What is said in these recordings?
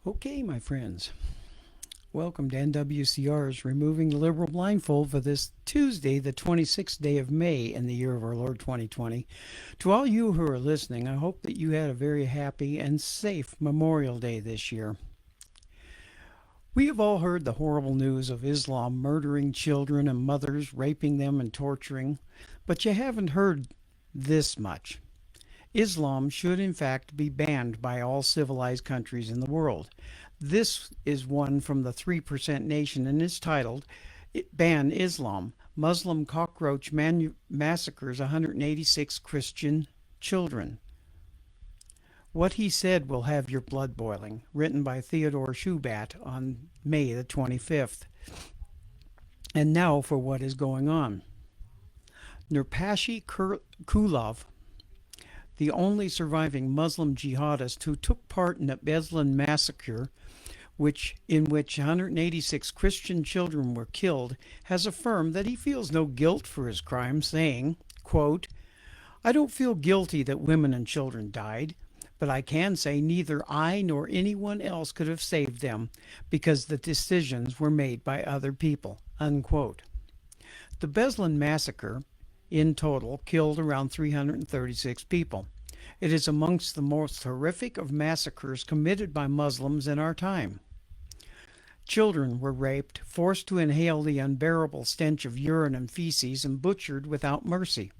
Okay, my friends, welcome to NWCR's Removing the Liberal Blindfold for this Tuesday, the 26th day of May in the year of our Lord 2020. To all you who are listening, I hope that you had a very happy and safe Memorial Day this year. We have all heard the horrible news of Islam murdering children and mothers, raping them and torturing, but you haven't heard this much. Islam should in fact be banned by all civilized countries in the world. This is one from the 3% Nation and is titled Ban Islam. Muslim cockroach massacres 186 Christian children. What he said will have your blood boiling. Written by Theodore Shubat on May the 25th. And now for what is going on. Nurpashi Kulov, the only surviving Muslim jihadist who took part in the Beslan massacre, in which 186 Christian children were killed, has affirmed that he feels no guilt for his crime, saying, quote, "I don't feel guilty that women and children died, but I can say neither I nor anyone else could have saved them because the decisions were made by other people." Unquote. The Beslan massacre in total killed around 336 people. It is amongst the most horrific of massacres committed by Muslims in our time. Children were raped, forced to inhale the unbearable stench of urine and feces, and butchered without mercy.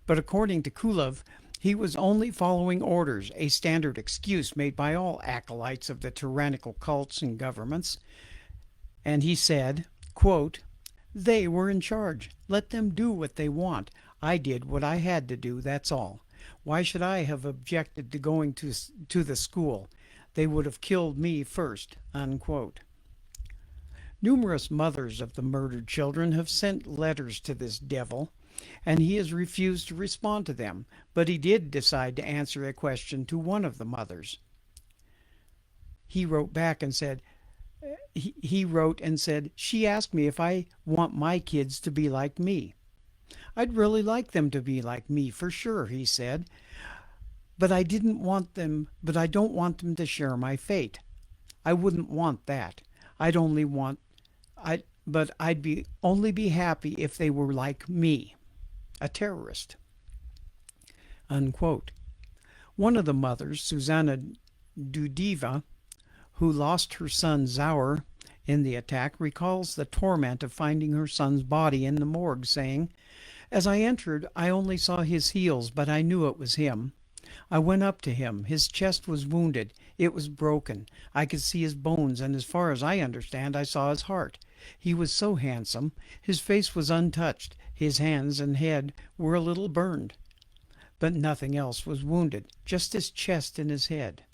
But according to Kulov, he was only following orders, a standard excuse made by all acolytes of the tyrannical cults and governments. And he said, quote, "They were in charge. Let them do what they want. I did what I had to do, that's all. Why should I have objected to going to the school? They would have killed me first." Unquote. Numerous mothers of the murdered children have sent letters to this devil, and he has refused to respond to them, but he did decide to answer a question to one of the mothers. He wrote back and said, "She asked me if I want my kids to be like me. I'd really like them to be like me for sure," he said. But I don't want them to share my fate. I wouldn't want that. I'd only be happy if they were like me, a terrorist." Unquote. One of the mothers, Susanna Dudiva, who lost her son Zaur in the attack, recalls the torment of finding her son's body in the morgue, saying, "As I entered, I only saw his heels, but I knew it was him. I went up to him. His chest was wounded. It was broken. I could see his bones, and as far as I understand, I saw his heart. He was so handsome. His face was untouched. His hands and head were a little burned, but nothing else was wounded, just his chest and his head."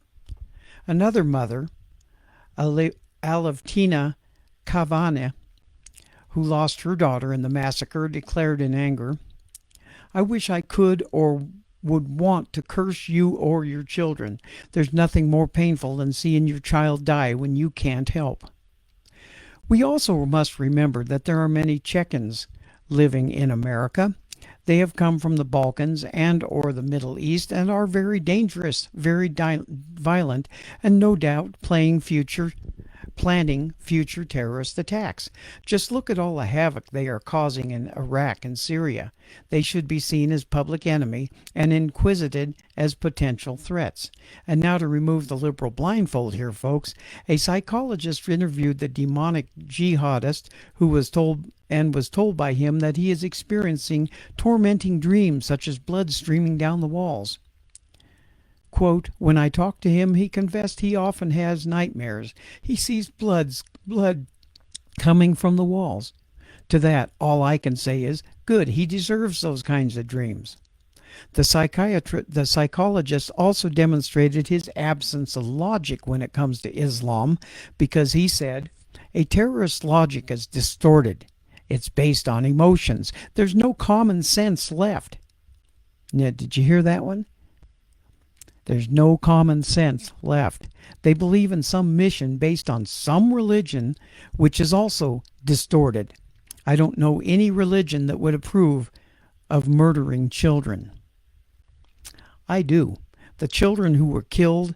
Another mother, Alevtina Kavane, who lost her daughter in the massacre, declared in anger, "I wish I could or would want to curse you or your children. There's nothing more painful than seeing your child die when you can't help." We also must remember that there are many Chechens living in America. They have come from the Balkans and or the Middle East and are very dangerous, very violent, and no doubt planning future terrorist attacks. Just look at all the havoc they are causing in Iraq and Syria. They should be seen as public enemy and inquisited as potential threats. And now to remove the liberal blindfold here, folks, a psychologist interviewed the demonic jihadist who was told by him that he is experiencing tormenting dreams such as blood streaming down the walls. Quote, "When I talked to him, he confessed he often has nightmares. He sees blood coming from the walls. To that, all I can say is, good, he deserves those kinds of dreams." The psychologist also demonstrated his absence of logic when it comes to Islam because he said, "A terrorist's logic is distorted. It's based on emotions. There's no common sense left." Now, did you hear that one? There's no common sense left. They believe in some mission based on some religion, which is also distorted. I don't know any religion that would approve of murdering children. I do. The children who were killed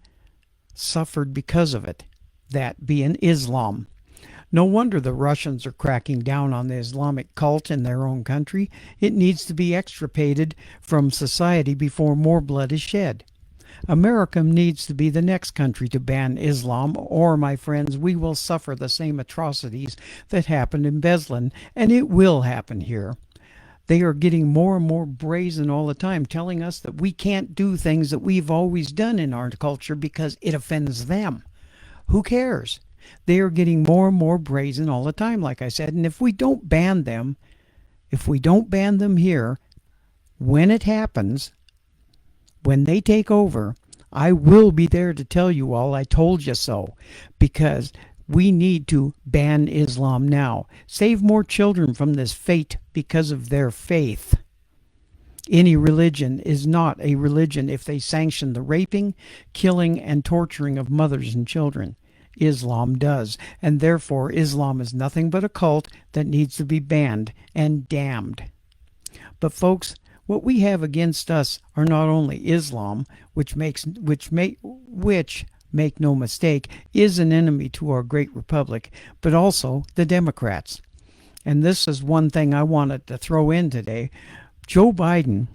suffered because of it. that being Islam. No wonder the Russians are cracking down on the Islamic cult in their own country. It needs to be extirpated from society before more blood is shed. America needs to be the next country to ban Islam, or, my friends, we will suffer the same atrocities that happened in Beslan, and it will happen here. They are getting more and more brazen all the time, telling us that we can't do things that we've always done in our culture because it offends them. Who cares? They are getting more and more brazen all the time, like I said, and if we don't ban them, here, when it happens, when they take over, I will be there to tell you all I told you so, because we need to ban Islam now. Save more children from this fate because of their faith. Any religion is not a religion if they sanction the raping, killing, and torturing of mothers and children. Islam does, and therefore Islam is nothing but a cult that needs to be banned and damned. But folks, what we have against us are not only Islam, which make no mistake, is an enemy to our great republic, but also the Democrats. And this is one thing I wanted to throw in today. Joe Biden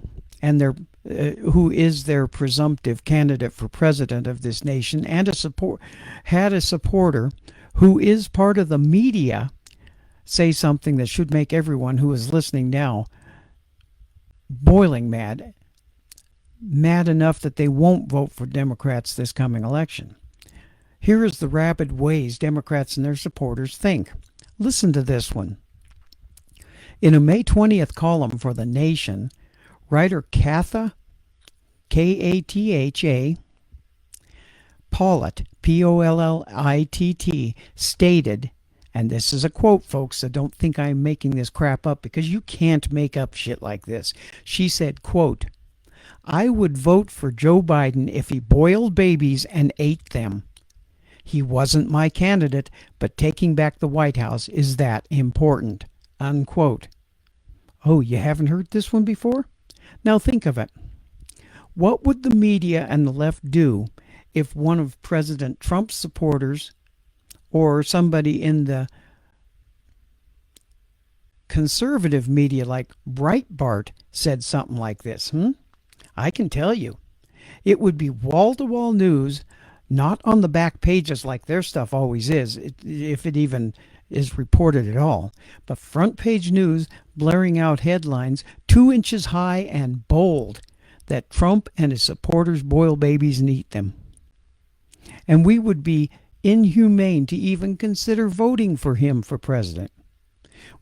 and who is their presumptive candidate for president of this nation, and had a supporter who is part of the media say something that should make everyone who is listening now boiling mad enough that they won't vote for Democrats this coming election. Here is the rapid ways Democrats and their supporters think. Listen to this one. In a May 20th column for The Nation, writer Katha, Katha, Pollitt, Pollitt, stated, and this is a quote, folks, so don't think I'm making this crap up, because you can't make up shit like this. She said, quote, "I would vote for Joe Biden if he boiled babies and ate them. He wasn't my candidate, but taking back the White House is that important." Unquote. Oh, you haven't heard this one before? Now think of it. What would the media and the left do if one of President Trump's supporters or somebody in the conservative media like Breitbart said something like this? I can tell you. It would be wall-to-wall news, not on the back pages like their stuff always is, if it even is reported at all, but front page news blaring out headlines 2 inches high and bold that Trump and his supporters boil babies and eat them. And we would be inhumane to even consider voting for him for president.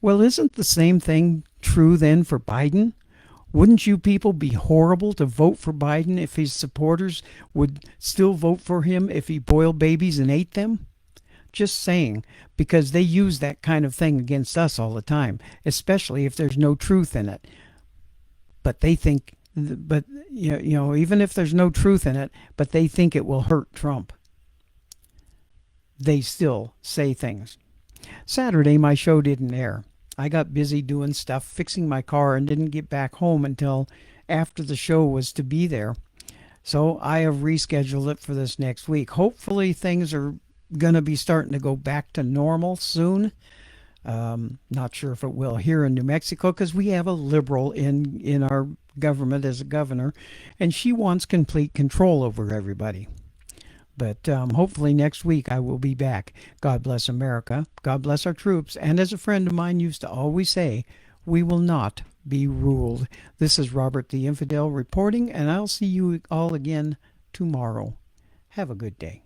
Well, isn't the same thing true then for Biden? Wouldn't you people be horrible to vote for Biden if his supporters would still vote for him if he boiled babies and ate them? Just saying, because they use that kind of thing against us all the time, especially if there's no truth in it. But they think, even if there's no truth in it, but they think it will hurt Trump. They still say things. Saturday, my show didn't air. I got busy doing stuff, fixing my car, and didn't get back home until after the show was to be there. So I have rescheduled it for this next week. Hopefully things are going to be starting to go back to normal soon. Not sure if it will here in New Mexico, because we have a liberal in our government as a governor, and she wants complete control over everybody. But hopefully next week I will be back. God bless America. God bless our troops. And as a friend of mine used to always say, we will not be ruled. This is Robert the Infidel reporting, and I'll see you all again tomorrow. Have a good day.